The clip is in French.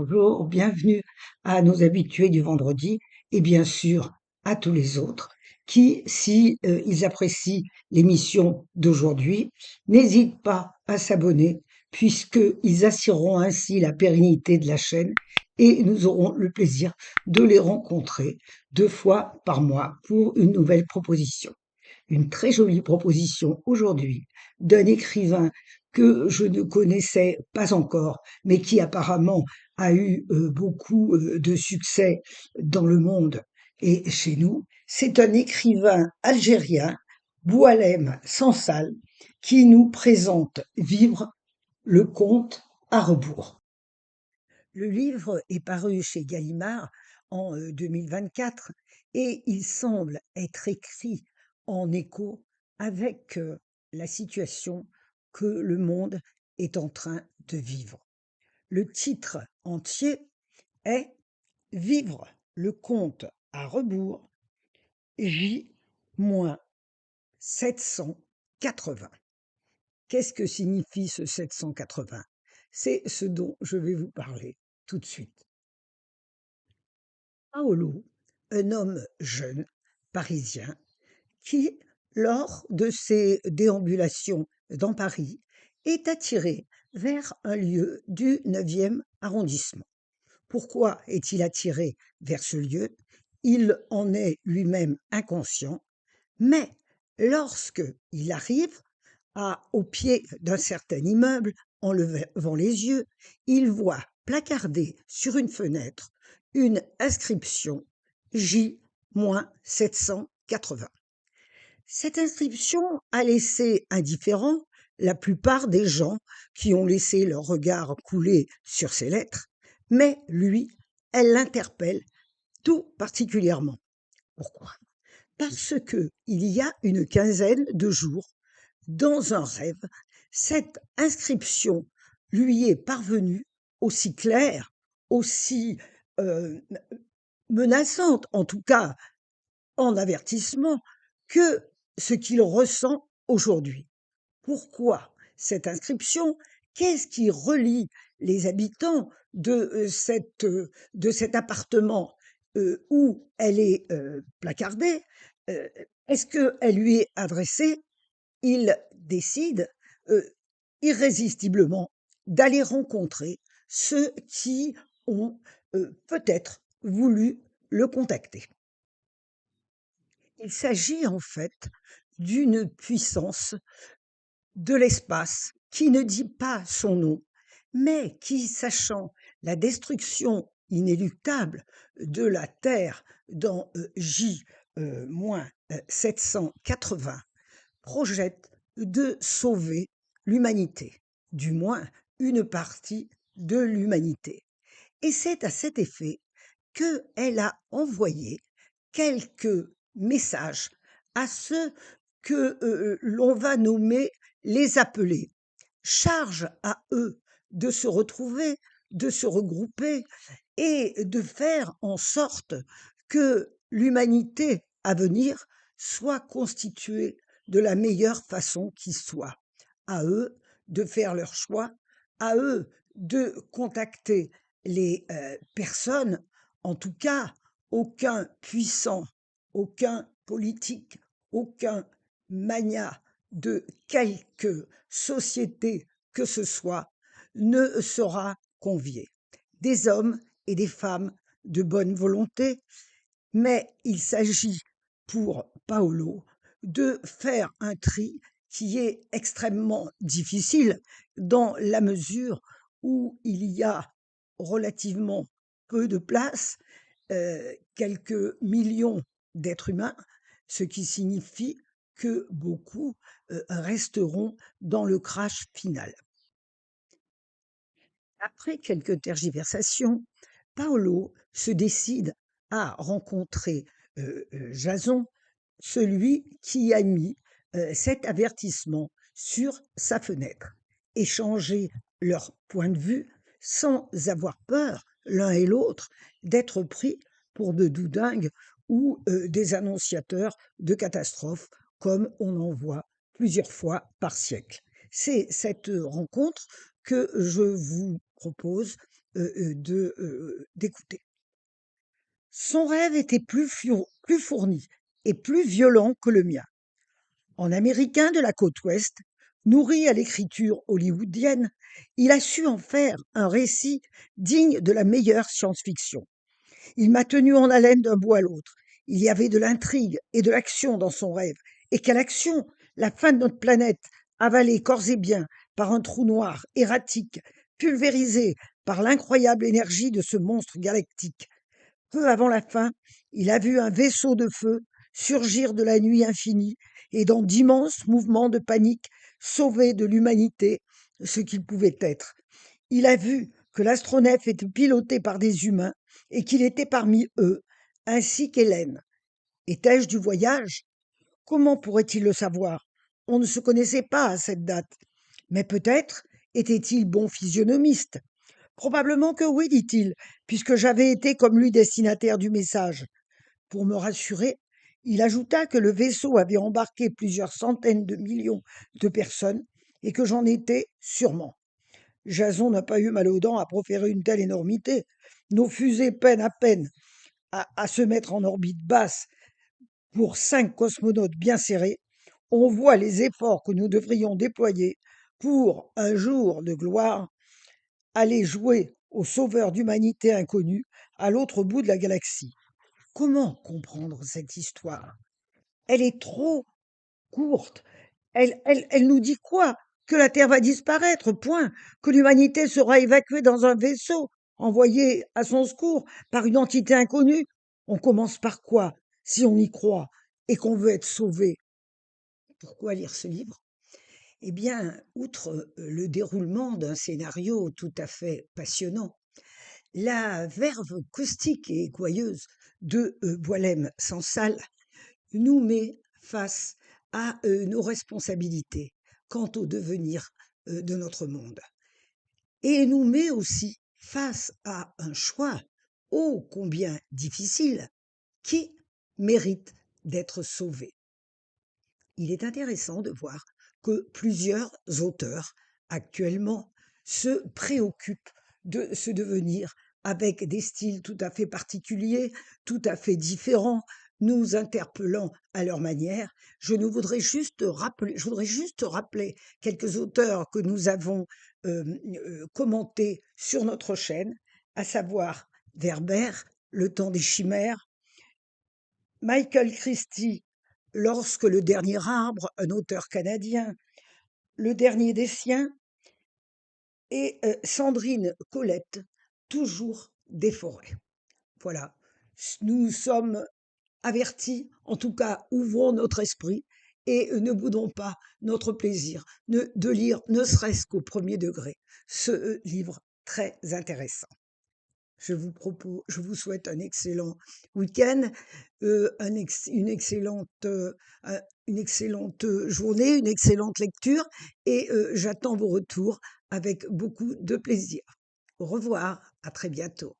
Bonjour, bienvenue à nos habitués du vendredi et bien sûr à tous les autres qui, si ils apprécient l'émission d'aujourd'hui, n'hésitent pas à s'abonner puisqu'ils assureront ainsi la pérennité de la chaîne et nous aurons le plaisir de les rencontrer 2 fois par mois pour une nouvelle proposition. Une très jolie proposition aujourd'hui d'un écrivain que je ne connaissais pas encore, mais qui apparemment a eu beaucoup de succès dans le monde et chez nous. C'est un écrivain algérien, Boualem Sansal, qui nous présente Vivre le conte à rebours. Le livre est paru chez Gallimard en 2024 et il semble être écrit en écho avec la situation que le monde est en train de vivre. Le titre entier est Vivre le conte à rebours J-780. Qu'est-ce que signifie ce 780? C'est ce dont je vais vous parler tout de suite. Paolo, un homme jeune, parisien, qui, lors de ses déambulations dans Paris, est attiré vers un lieu du 9e arrondissement. Pourquoi est-il attiré vers ce lieu? Il en est lui-même inconscient, mais lorsque il arrive au pied d'un certain immeuble, en levant les yeux, il voit placardé sur une fenêtre une inscription J-780. Cette inscription a laissé indifférent la plupart des gens qui ont laissé leur regard couler sur ces lettres, mais lui, elle l'interpelle tout particulièrement. Pourquoi? Parce que il y a une quinzaine de jours, dans un rêve, cette inscription lui est parvenue aussi claire, aussi euh, menaçante, en tout cas en avertissement, que ce qu'il ressent aujourd'hui. Pourquoi cette inscription? Qu'est-ce qui relie les habitants de cet appartement où elle est placardée? Est-ce qu'elle lui est adressée? Il décide irrésistiblement d'aller rencontrer ceux qui ont peut-être voulu le contacter. Il s'agit en fait d'une puissance de l'espace qui ne dit pas son nom, mais qui, sachant la destruction inéluctable de la Terre dans J-780, projette de sauver l'humanité, du moins une partie de l'humanité. Et c'est à cet effet qu'elle a envoyé quelques messages à ceux que l'on va nommer les appelés. Charge à eux de se retrouver, de se regrouper et de faire en sorte que l'humanité à venir soit constituée de la meilleure façon qui soit. À eux de faire leur choix, à eux de contacter les personnes. En tout cas, aucun puissant, aucun politique, aucun magnat de quelque société que ce soit ne sera convié. Des hommes et des femmes de bonne volonté, mais il s'agit pour Paolo de faire un tri qui est extrêmement difficile dans la mesure où il y a relativement peu de place, quelques millions d'êtres humains, ce qui signifie que beaucoup resteront dans le crash final. Après quelques tergiversations, Paolo se décide à rencontrer Jason, celui qui a mis cet avertissement sur sa fenêtre, échanger leur point de vue sans avoir peur l'un et l'autre d'être pris pour de doudingues ou des annonciateurs de catastrophes comme on en voit plusieurs fois par siècle. C'est cette rencontre que je vous propose d'écouter. Son rêve était plus fourni et plus violent que le mien. En Américain de la côte ouest, nourri à l'écriture hollywoodienne, il a su en faire un récit digne de la meilleure science-fiction. Il m'a tenu en haleine d'un bout à l'autre. Il y avait de l'intrigue et de l'action dans son rêve. Et quelle action! La fin de notre planète, avalée corps et biens par un trou noir erratique, pulvérisée par l'incroyable énergie de ce monstre galactique. Peu avant la fin, il a vu un vaisseau de feu surgir de la nuit infinie et dans d'immenses mouvements de panique sauver de l'humanité ce qu'il pouvait être. Il a vu que l'astronef était piloté par des humains et qu'il était parmi eux, ainsi qu'Hélène. Étais-je du voyage? Comment pourrait-il le savoir? On ne se connaissait pas à cette date. Mais peut-être était-il bon physionomiste. Probablement que oui, dit-il, puisque j'avais été comme lui destinataire du message. Pour me rassurer, il ajouta que le vaisseau avait embarqué plusieurs centaines de millions de personnes et que j'en étais sûrement. Jason n'a pas eu mal aux dents à proférer une telle énormité. Nos fusées peinent à peine à se mettre en orbite basse pour 5 cosmonautes bien serrés. On voit les efforts que nous devrions déployer pour, un jour de gloire, aller jouer au sauveur d'humanité inconnu à l'autre bout de la galaxie. Comment comprendre cette histoire? Elle est trop courte. Elle nous dit quoi? Que la Terre va disparaître, point. Que l'humanité sera évacuée dans un vaisseau, envoyé à son secours par une entité inconnue. On commence par quoi, si on y croit et qu'on veut être sauvé? Pourquoi lire ce livre? Eh bien, outre le déroulement d'un scénario tout à fait passionnant, la verve caustique et gouailleuse de Boualem Sansal nous met face à nos responsabilités quant au devenir de notre monde et nous met aussi face à un choix ô combien difficile qui mérite d'être sauvé. Il est intéressant de voir que plusieurs auteurs actuellement se préoccupent de ce devenir avec des styles tout à fait particuliers, tout à fait différents, nous interpellant à leur manière. Je voudrais juste rappeler quelques auteurs que nous avons commentés sur notre chaîne, à savoir Werber, Le temps des chimères, Michael Christie, Lorsque le dernier arbre, un auteur canadien, Le dernier des siens, et Sandrine Colette, Toujours des forêts. Voilà, nous sommes avertis, en tout cas, ouvrons notre esprit et ne boudons pas notre plaisir de lire, ne serait-ce qu'au premier degré, ce livre très intéressant. Je vous souhaite un excellent week-end, une excellente journée, une excellente lecture et j'attends vos retours avec beaucoup de plaisir. Au revoir, à très bientôt.